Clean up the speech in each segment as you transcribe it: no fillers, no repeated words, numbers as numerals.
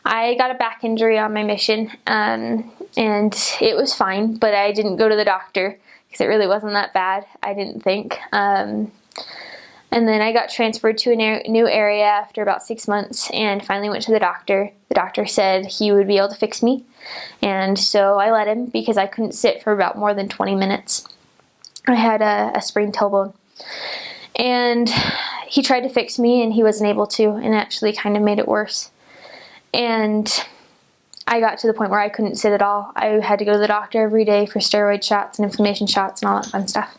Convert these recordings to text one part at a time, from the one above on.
I got a back injury on my mission, and it was fine, but I didn't go to the doctor because it really wasn't that bad, I didn't think. And then I got transferred to a new area after about 6 months and finally went to the doctor. The doctor said he would be able to fix me. And so I let him because I couldn't sit for about more than 20 minutes. I had a sprained tailbone. And he tried to fix me and he wasn't able to, and actually kind of made it worse. And I got to the point where I couldn't sit at all. I had to go to the doctor every day for steroid shots and inflammation shots and all that fun stuff.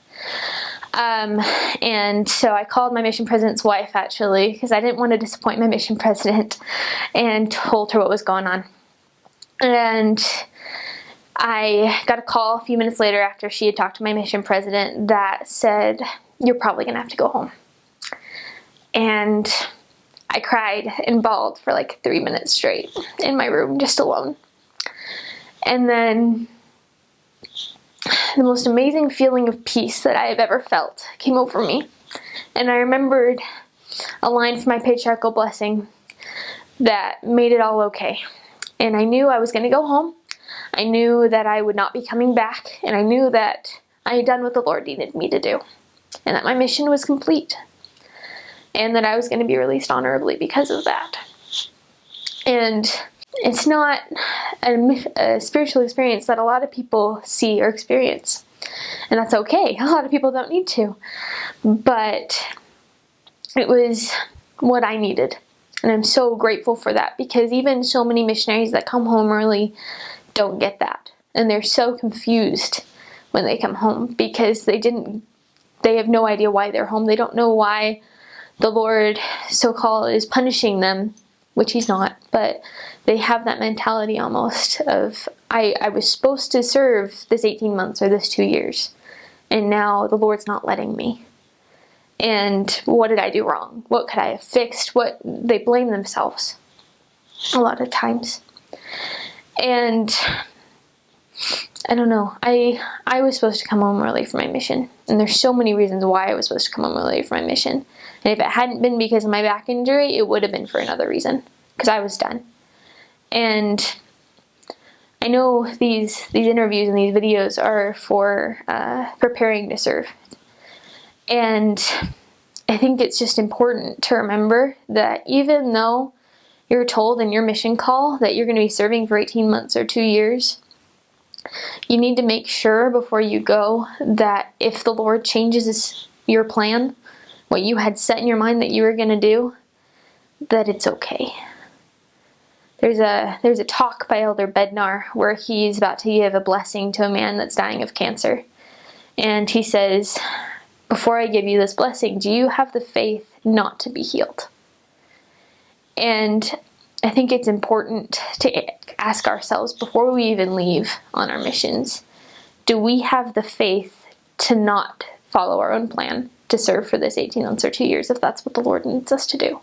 And so I called my mission president's wife, actually, because I didn't want to disappoint my mission president, and told her what was going on. And I got a call a few minutes later after she had talked to my mission president that said, "You're probably going to have to go home." And I cried and bawled for like 3 minutes straight in my room, just alone. And then the most amazing feeling of peace that I have ever felt came over me. And I remembered a line from my patriarchal blessing that made it all okay. And I knew I was going to go home. I knew that I would not be coming back. And I knew that I had done what the Lord needed me to do. And that my mission was complete. And that I was going to be released honorably because of that. And it's not a spiritual experience that a lot of people see or experience. And that's okay. A lot of people don't need to. But it was what I needed. And I'm so grateful for that, because even so many missionaries that come home early don't get that. And they're so confused when they come home because they have no idea why they're home. They don't know why the Lord, so-called, is punishing them, which He's not, but they have that mentality almost of, I was supposed to serve this 18 months or this 2 years, and now the Lord's not letting me. And what did I do wrong? What could I have fixed? They blame themselves a lot of times. And I don't know, I was supposed to come home early for my mission, and there's so many reasons why I was supposed to come home early for my mission. And if it hadn't been because of my back injury, it would have been for another reason, because I was done. And I know these interviews and these videos are for preparing to serve. And I think it's just important to remember that even though you're told in your mission call that you're going to be serving for 18 months or 2 years, you need to make sure before you go that if the Lord changes your plan, what you had set in your mind that you were going to do, that it's okay. There's a talk by Elder Bednar where he's about to give a blessing to a man that's dying of cancer. And he says, "Before I give you this blessing, do you have the faith not to be healed?" And I think it's important to ask ourselves before we even leave on our missions, do we have the faith to not follow our own plan to serve for this 18 months or 2 years if that's what the Lord needs us to do?